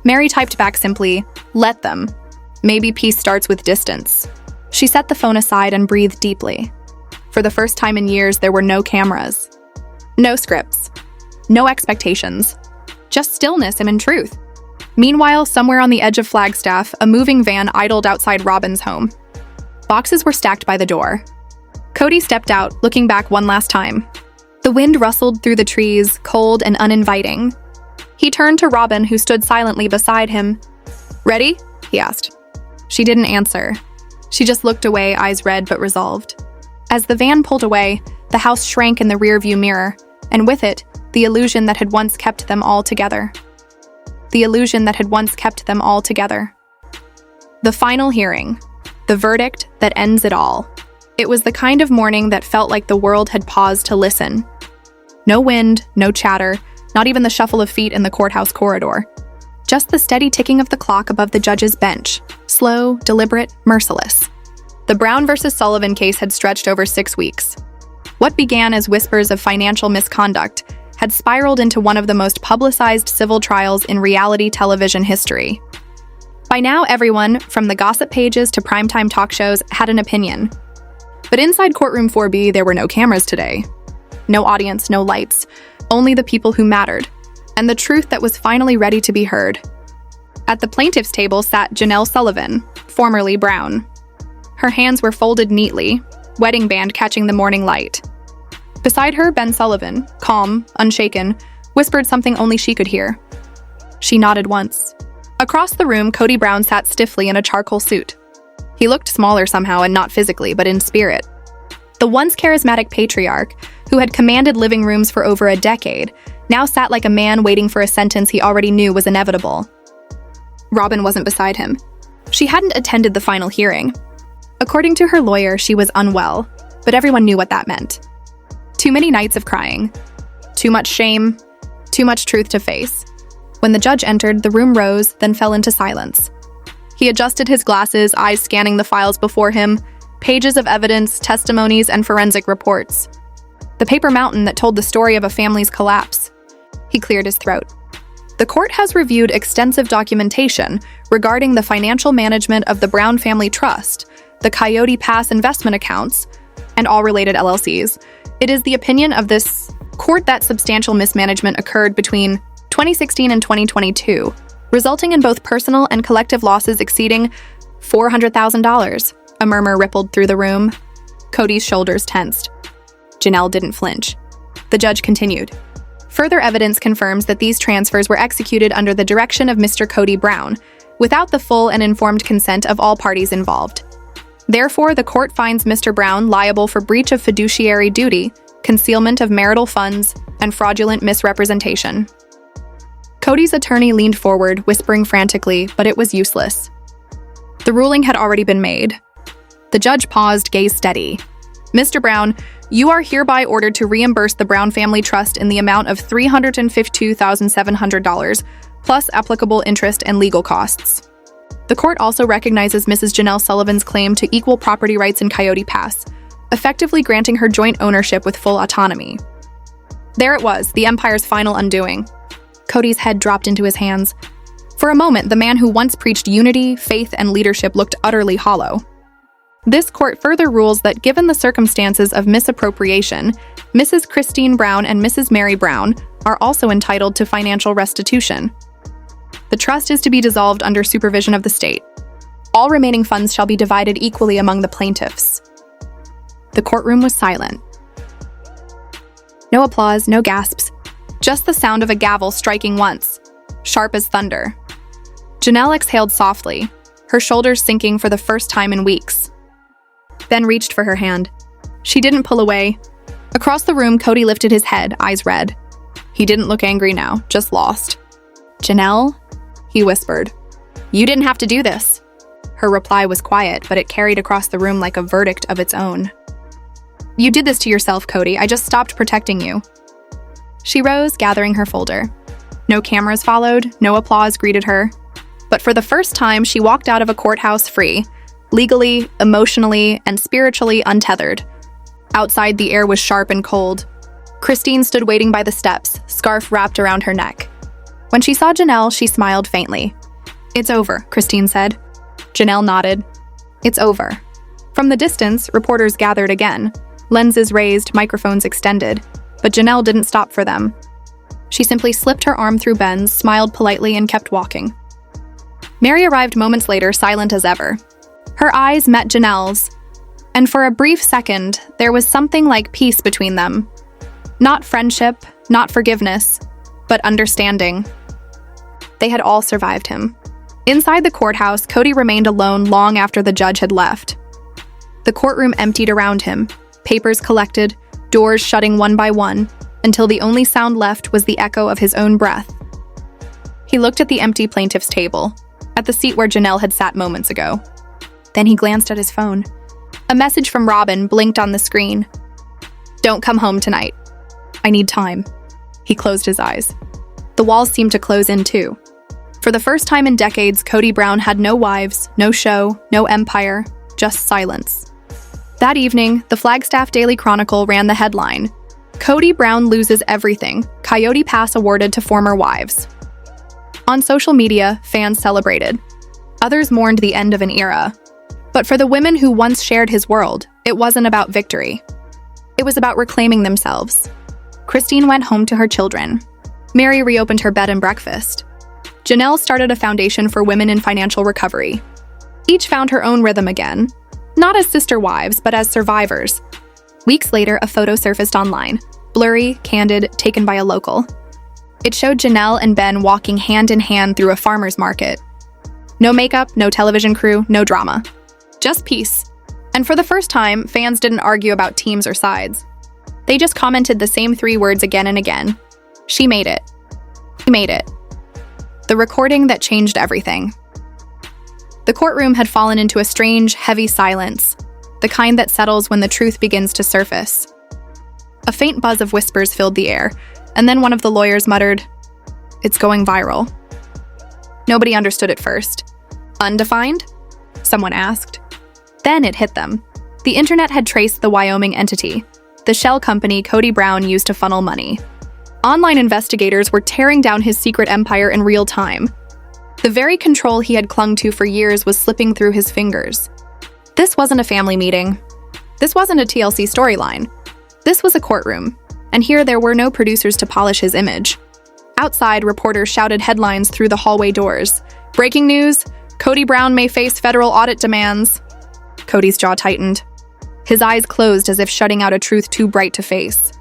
Meri typed back simply, "Let them. Maybe peace starts with distance." She set the phone aside and breathed deeply. For the first time in years, there were no cameras. No scripts. No expectations. Just stillness and in truth. Meanwhile, somewhere on the edge of Flagstaff, a moving van idled outside Robyn's home. Boxes were stacked by the door. Kody stepped out, looking back one last time. The wind rustled through the trees, cold and uninviting. He turned to Robyn, who stood silently beside him. "Ready?" he asked. She didn't answer. She just looked away, eyes red but resolved. As the van pulled away, the house shrank in the rearview mirror, and with it, the illusion that had once kept them all together. The illusion that had once kept them all together. The final hearing. The verdict that ends it all. It was the kind of morning that felt like the world had paused to listen. No wind, no chatter, not even the shuffle of feet in the courthouse corridor. Just the steady ticking of the clock above the judge's bench. Slow, deliberate, merciless. The Brown versus Sullivan case had stretched over 6 weeks. What began as whispers of financial misconduct had spiraled into one of the most publicized civil trials in reality television history. By now, everyone, from the gossip pages to primetime talk shows, had an opinion. But inside courtroom 4B, there were no cameras today. No audience, no lights, only the people who mattered, and the truth that was finally ready to be heard. At the plaintiff's table sat Janelle Sullivan, formerly Brown. Her hands were folded neatly, wedding band catching the morning light. Beside her, Ben Sullivan, calm, unshaken, whispered something only she could hear. She nodded once. Across the room, Kody Brown sat stiffly in a charcoal suit. He looked smaller somehow, and not physically, but in spirit. The once charismatic patriarch, who had commanded living rooms for over a decade, now sat like a man waiting for a sentence he already knew was inevitable. Robyn wasn't beside him. She hadn't attended the final hearing. According to her lawyer, she was unwell, but everyone knew what that meant. Too many nights of crying. Too much shame. Too much truth to face. When the judge entered, the room rose, then fell into silence. He adjusted his glasses, eyes scanning the files before him, pages of evidence, testimonies, and forensic reports. The paper mountain that told the story of a family's collapse. He cleared his throat. The court has reviewed extensive documentation regarding the financial management of the Brown Family Trust, the Coyote Pass investment accounts, and all related LLCs. It is the opinion of this court that substantial mismanagement occurred between 2016 and 2022, resulting in both personal and collective losses exceeding $400,000. A murmur rippled through the room. Kody's shoulders tensed. Janelle didn't flinch. The judge continued. Further evidence confirms that these transfers were executed under the direction of Mr. Kody Brown, without the full and informed consent of all parties involved. Therefore, the court finds Mr. Brown liable for breach of fiduciary duty, concealment of marital funds, and fraudulent misrepresentation. Kody's attorney leaned forward, whispering frantically, but it was useless. The ruling had already been made. The judge paused, gaze steady. Mr. Brown, you are hereby ordered to reimburse the Brown Family Trust in the amount of $352,700, plus applicable interest and legal costs. The court also recognizes Mrs. Janelle Sullivan's claim to equal property rights in Coyote Pass, effectively granting her joint ownership with full autonomy. There it was, the empire's final undoing. Kody's head dropped into his hands. For a moment, the man who once preached unity, faith, and leadership looked utterly hollow. This court further rules that given the circumstances of misappropriation, Mrs. Christine Brown and Mrs. Meri Brown are also entitled to financial restitution. The trust is to be dissolved under supervision of the state. All remaining funds shall be divided equally among the plaintiffs. The courtroom was silent. No applause, no gasps, just the sound of a gavel striking once, sharp as thunder. Janelle exhaled softly, her shoulders sinking for the first time in weeks. Ben reached for her hand. She didn't pull away. Across the room, Kody lifted his head, eyes red. He didn't look angry now, just lost. "Janelle?" he whispered. "You didn't have to do this." Her reply was quiet, but it carried across the room like a verdict of its own. "You did this to yourself, Kody. I just stopped protecting you." She rose, gathering her folder. No cameras followed, no applause greeted her. But for the first time, she walked out of a courthouse free, legally, emotionally, and spiritually untethered. Outside, the air was sharp and cold. Christine stood waiting by the steps, scarf wrapped around her neck. When she saw Janelle, she smiled faintly. "It's over," Christine said. Janelle nodded. "It's over." From the distance, reporters gathered again, lenses raised, microphones extended, but Janelle didn't stop for them. She simply slipped her arm through Ben's, smiled politely, and kept walking. Meri arrived moments later, silent as ever. Her eyes met Janelle's, and for a brief second, there was something like peace between them. Not friendship, not forgiveness, but understanding. They had all survived him. Inside the courthouse, Kody remained alone long after the judge had left. The courtroom emptied around him, papers collected, doors shutting one by one, until the only sound left was the echo of his own breath. He looked at the empty plaintiff's table, at the seat where Janelle had sat moments ago. Then he glanced at his phone. A message from Robyn blinked on the screen. "Don't come home tonight. I need time." He closed his eyes. The walls seemed to close in too. For the first time in decades, Kody Brown had no wives, no show, no empire, just silence. That evening, the Flagstaff Daily Chronicle ran the headline, "Kody Brown loses everything, Coyote Pass awarded to former wives." On social media, fans celebrated. Others mourned the end of an era. But for the women who once shared his world, it wasn't about victory. It was about reclaiming themselves. Christine went home to her children. Meri reopened her bed and breakfast. Janelle started a foundation for women in financial recovery. Each found her own rhythm again, not as sister wives, but as survivors. Weeks later, a photo surfaced online, blurry, candid, taken by a local. It showed Janelle and Ben walking hand in hand through a farmer's market. No makeup, no television crew, no drama. Just peace. And for the first time, fans didn't argue about teams or sides. They just commented the same 3 words again and again. She made it. He made it. The recording that changed everything. The courtroom had fallen into a strange, heavy silence, the kind that settles when the truth begins to surface. A faint buzz of whispers filled the air, and then one of the lawyers muttered, "It's going viral." Nobody understood at first. "Undefined?" someone asked. Then it hit them. The internet had traced the Wyoming entity, the shell company Kody Brown used to funnel money. Online investigators were tearing down his secret empire in real time. The very control he had clung to for years was slipping through his fingers. This wasn't a family meeting. This wasn't a TLC storyline. This was a courtroom, and here there were no producers to polish his image. Outside, reporters shouted headlines through the hallway doors. "Breaking news! Kody Brown may face federal audit demands." Kody's jaw tightened. His eyes closed as if shutting out a truth too bright to face.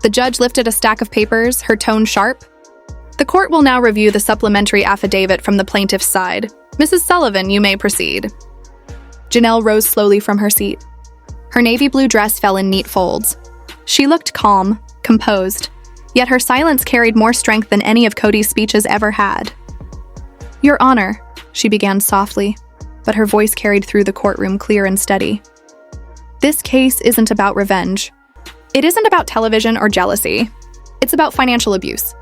The judge lifted a stack of papers, her tone sharp. "The court will now review the supplementary affidavit from the plaintiff's side. Mrs. Sullivan, you may proceed." Janelle rose slowly from her seat. Her navy blue dress fell in neat folds. She looked calm, composed, yet her silence carried more strength than any of Kody's speeches ever had. "Your Honor," she began softly, but her voice carried through the courtroom clear and steady. "This case isn't about revenge. It isn't about television or jealousy. It's about financial abuse.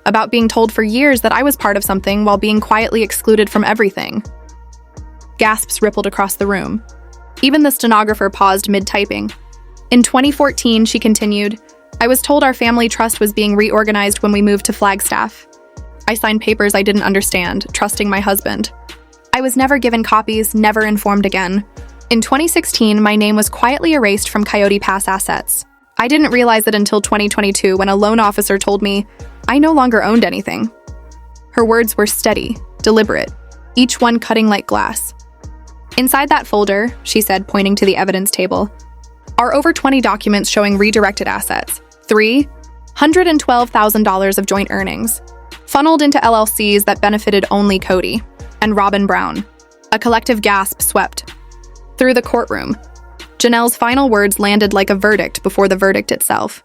About being told for years that I was part of something while being quietly excluded from everything." Gasps rippled across the room. Even the stenographer paused mid-typing. "In 2014, she continued, I was told our family trust was being reorganized when we moved to Flagstaff. I signed papers I didn't understand, trusting my husband. I was never given copies, never informed again. In 2016, my name was quietly erased from Coyote Pass assets. I didn't realize it until 2022 when a loan officer told me I no longer owned anything." Her words were steady, deliberate, each one cutting like glass. "Inside that folder," she said, pointing to the evidence table, "are over 20 documents showing redirected assets. $312,000 of joint earnings, funneled into LLCs that benefited only Kody and Robyn Brown." A collective gasp swept through the courtroom. Janelle's final words landed like a verdict before the verdict itself.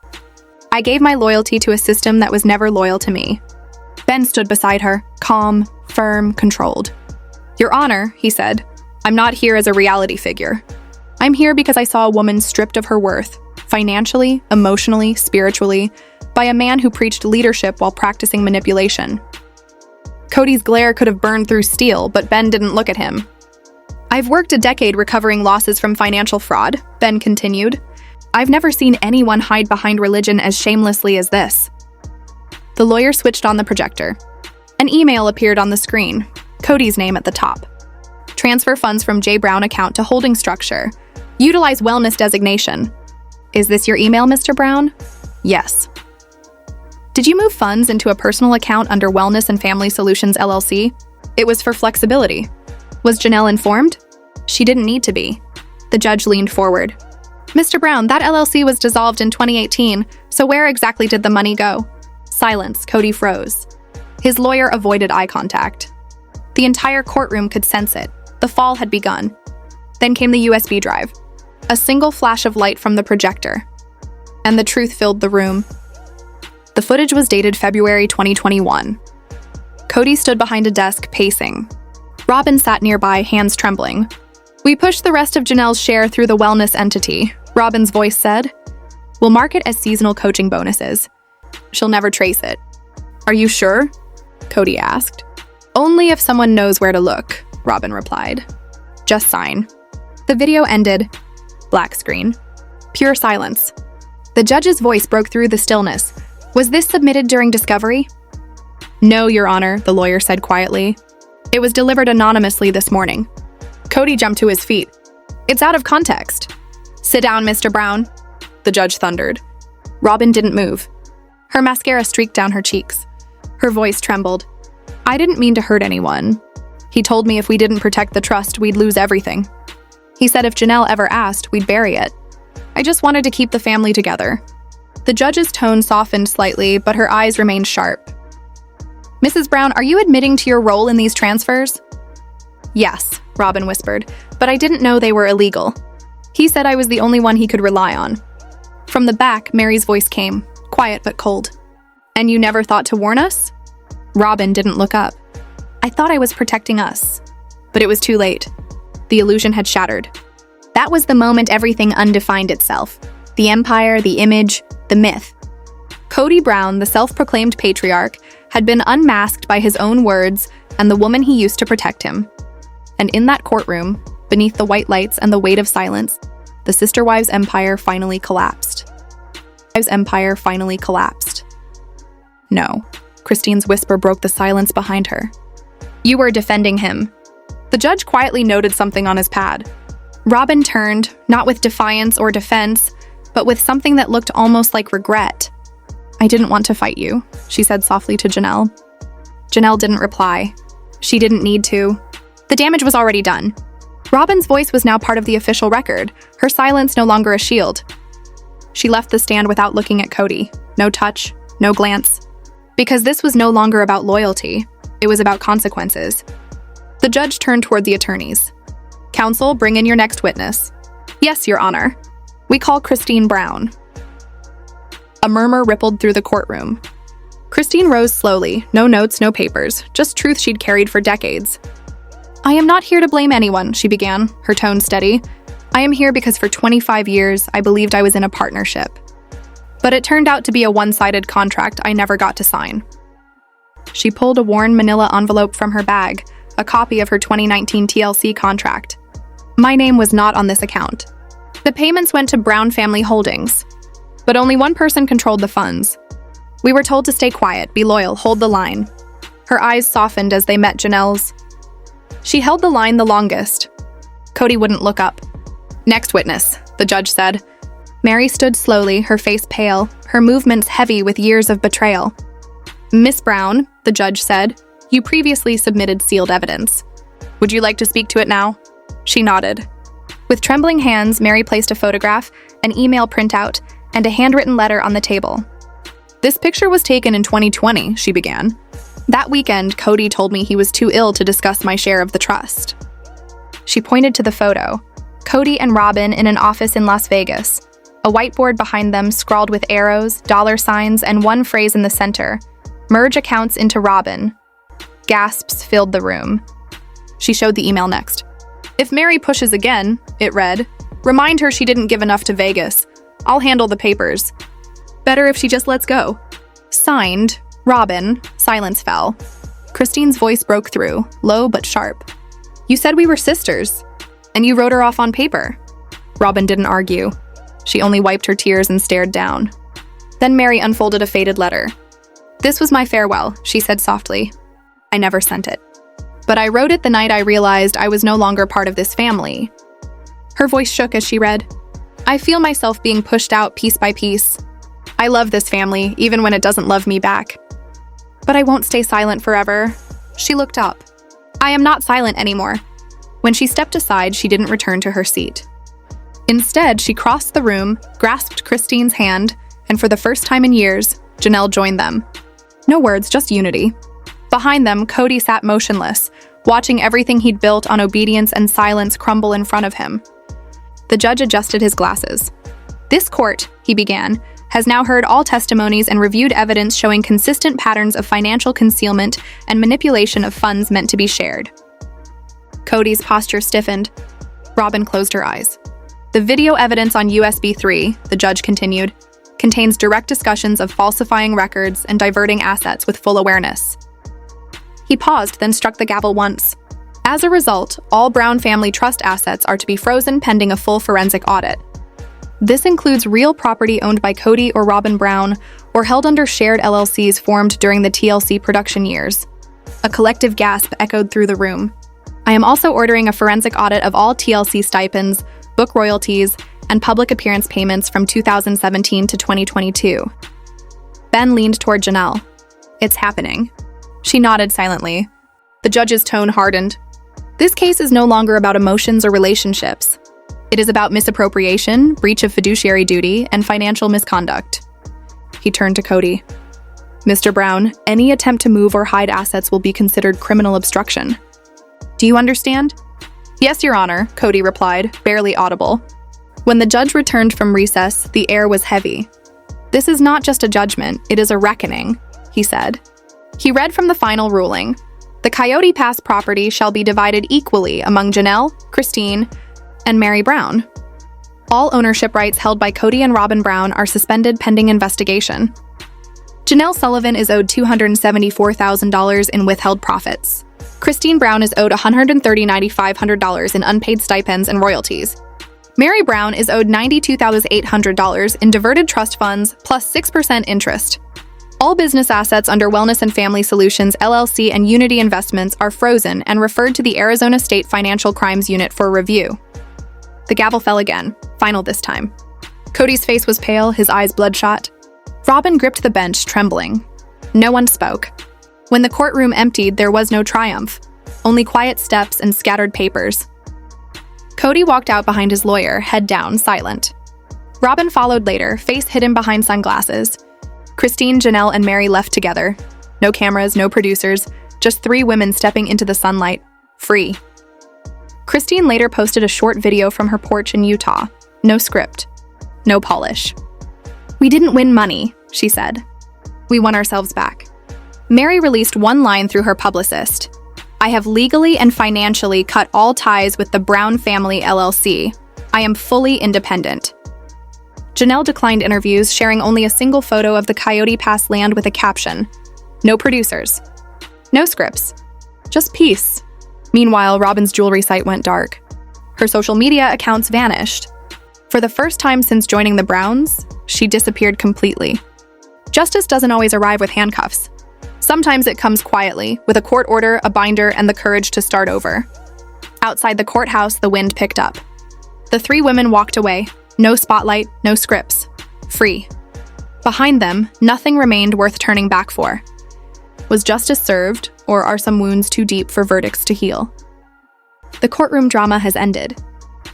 "I gave my loyalty to a system that was never loyal to me." Ben stood beside her, calm, firm, controlled. "Your Honor," he said, "I'm not here as a reality figure. I'm here because I saw a woman stripped of her worth, financially, emotionally, spiritually, by a man who preached leadership while practicing manipulation." Kody's glare could have burned through steel, but Ben didn't look at him. "I've worked a decade recovering losses from financial fraud," Ben continued. "I've never seen anyone hide behind religion as shamelessly as this." The lawyer switched on the projector. An email appeared on the screen, Kody's name at the top. "Transfer funds from J. Brown account to holding structure. Utilize wellness designation." "Is this your email, Mr. Brown?" "Yes." "Did you move funds into a personal account under Wellness and Family Solutions LLC?" It was for flexibility. Was Janelle informed? She didn't need to be. The judge leaned forward. Mr. Brown, that LLC was dissolved in 2018, so where exactly did the money go? Silence. Kody froze. His lawyer avoided eye contact. The entire courtroom could sense it. The fall had begun. Then came the USB drive. A single flash of light from the projector. And the truth filled the room. The footage was dated February 2021. Kody stood behind a desk, pacing. Robyn sat nearby, hands trembling. We pushed the rest of Janelle's share through the wellness entity, Robyn's voice said. We'll mark it as seasonal coaching bonuses. She'll never trace it. Are you sure? Kody asked. Only if someone knows where to look, Robyn replied. Just sign. The video ended. Black screen. Pure silence. The judge's voice broke through the stillness. Was this submitted during discovery? No, Your Honor, the lawyer said quietly. It was delivered anonymously this morning. Kody jumped to his feet. It's out of context. Sit down, Mr. Brown, the judge thundered. Robyn didn't move. Her mascara streaked down her cheeks. Her voice trembled. I didn't mean to hurt anyone. He told me if we didn't protect the trust, we'd lose everything. He said if Janelle ever asked, we'd bury it. I just wanted to keep the family together. The judge's tone softened slightly, but her eyes remained sharp. Mrs. Brown, are you admitting to your role in these transfers? Yes, Robyn whispered, but I didn't know they were illegal. He said I was the only one he could rely on. From the back, Meri's voice came, quiet but cold. And you never thought to warn us? Robyn didn't look up. I thought I was protecting us. But it was too late. The illusion had shattered. That was the moment everything undefined itself. The empire, the image, the myth. Kody Brown, the self-proclaimed patriarch, had been unmasked by his own words and the woman he used to protect him. And in that courtroom, beneath the white lights and the weight of silence, the sister wives' empire finally collapsed. No. Christine's whisper broke the silence behind her. You were defending him. The judge quietly noted something on his pad. Robyn turned, not with defiance or defense, but with something that looked almost like regret. I didn't want to fight you, she said softly to Janelle. Janelle didn't reply. She didn't need to. The damage was already done. Robyn's voice was now part of the official record, her silence no longer a shield. She left the stand without looking at Kody. No touch, no glance. Because this was no longer about loyalty. It was about consequences. The judge turned toward the attorneys. Counsel, bring in your next witness. Yes, Your Honor. We call Christine Brown. A murmur rippled through the courtroom. Christine rose slowly, no notes, no papers, just truth she'd carried for decades. I am not here to blame anyone, she began, her tone steady. I am here because for 25 years, I believed I was in a partnership. But it turned out to be a one-sided contract I never got to sign. She pulled a worn manila envelope from her bag, a copy of her 2019 TLC contract. My name was not on this account. The payments went to Brown Family Holdings, but only one person controlled the funds. We were told to stay quiet, be loyal, hold the line. Her eyes softened as they met Janelle's. She held the line the longest. Kody wouldn't look up. Next witness, the judge said. Meri stood slowly, her face pale, her movements heavy with years of betrayal. Miss Brown, the judge said, you previously submitted sealed evidence. Would you like to speak to it now? She nodded. With trembling hands, Meri placed a photograph, an email printout, and a handwritten letter on the table. This picture was taken in 2020, she began. That weekend, Kody told me he was too ill to discuss my share of the trust. She pointed to the photo. Kody and Robyn in an office in Las Vegas. A whiteboard behind them scrawled with arrows, dollar signs, and one phrase in the center. Merge accounts into Robyn. Gasps filled the room. She showed the email next. If Meri pushes again, it read, remind her she didn't give enough to Vegas. I'll handle the papers. Better if she just lets go. Signed, Robyn. Silence fell. Christine's voice broke through, low but sharp. You said we were sisters, and you wrote her off on paper. Robyn didn't argue. She only wiped her tears and stared down. Then Meri unfolded a faded letter. This was my farewell, she said softly. I never sent it. But I wrote it the night I realized I was no longer part of this family. Her voice shook as she read. I feel myself being pushed out piece by piece. I love this family, even when it doesn't love me back. But I won't stay silent forever. She looked up. I am not silent anymore. When she stepped aside, she didn't return to her seat. Instead, she crossed the room, grasped Christine's hand, and for the first time in years, Janelle joined them. No words, just unity. Behind them, Kody sat motionless, watching everything he'd built on obedience and silence crumble in front of him. The judge adjusted his glasses. This court, he began, has now heard all testimonies and reviewed evidence showing consistent patterns of financial concealment and manipulation of funds meant to be shared. Kody's posture stiffened. Robyn closed her eyes. The video evidence on USB 3, the judge continued, contains direct discussions of falsifying records and diverting assets with full awareness. He paused, then struck the gavel once. As a result, all Brown family trust assets are to be frozen pending a full forensic audit. This includes real property owned by Kody or Robyn Brown or held under shared LLCs formed during the TLC production years. A collective gasp echoed through the room. I am also ordering a forensic audit of all TLC stipends, book royalties, and public appearance payments from 2017 to 2022. Ben leaned toward Janelle. It's happening. She nodded silently. The judge's tone hardened. This case is no longer about emotions or relationships. It is about misappropriation, breach of fiduciary duty, and financial misconduct. He turned to Kody. Mr. Brown, any attempt to move or hide assets will be considered criminal obstruction. Do you understand? Yes, Your Honor, Kody replied, barely audible. When the judge returned from recess, the air was heavy. This is not just a judgment, it is a reckoning, he said. He read from the final ruling. The Coyote Pass property shall be divided equally among Janelle, Christine, and Meri Brown. All ownership rights held by Kody and Robyn Brown are suspended pending investigation. Janelle Sullivan is owed $274,000 in withheld profits. Christine Brown is owed $139,500 in unpaid stipends and royalties. Meri Brown is owed $92,800 in diverted trust funds plus 6% interest. All business assets under Wellness and Family Solutions LLC and Unity Investments are frozen and referred to the Arizona State Financial Crimes Unit for review. The gavel fell again, final this time. Kody's face was pale, his eyes bloodshot. Robyn gripped the bench, trembling. No one spoke. When the courtroom emptied, there was no triumph, only quiet steps and scattered papers. Kody walked out behind his lawyer, head down, silent. Robyn followed later, face hidden behind sunglasses. Christine, Janelle, and Meri left together. No cameras, no producers, just three women stepping into the sunlight, free. Christine later posted a short video from her porch in Utah. No script, no polish. We didn't win money, she said. We won ourselves back. Meri released one line through her publicist. I have legally and financially cut all ties with the Brown Family LLC. I am fully independent. Janelle declined interviews, sharing only a single photo of the Coyote Pass land with a caption. No producers. No scripts. Just peace. Meanwhile, Robyn's jewelry site went dark. Her social media accounts vanished. For the first time since joining the Browns, she disappeared completely. Justice doesn't always arrive with handcuffs. Sometimes it comes quietly, with a court order, a binder, and the courage to start over. Outside the courthouse, the wind picked up. The three women walked away. No spotlight, no scripts. Free. Behind them, nothing remained worth turning back for. Was justice served, or are some wounds too deep for verdicts to heal? The courtroom drama has ended.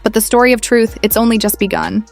But the story of truth, it's only just begun.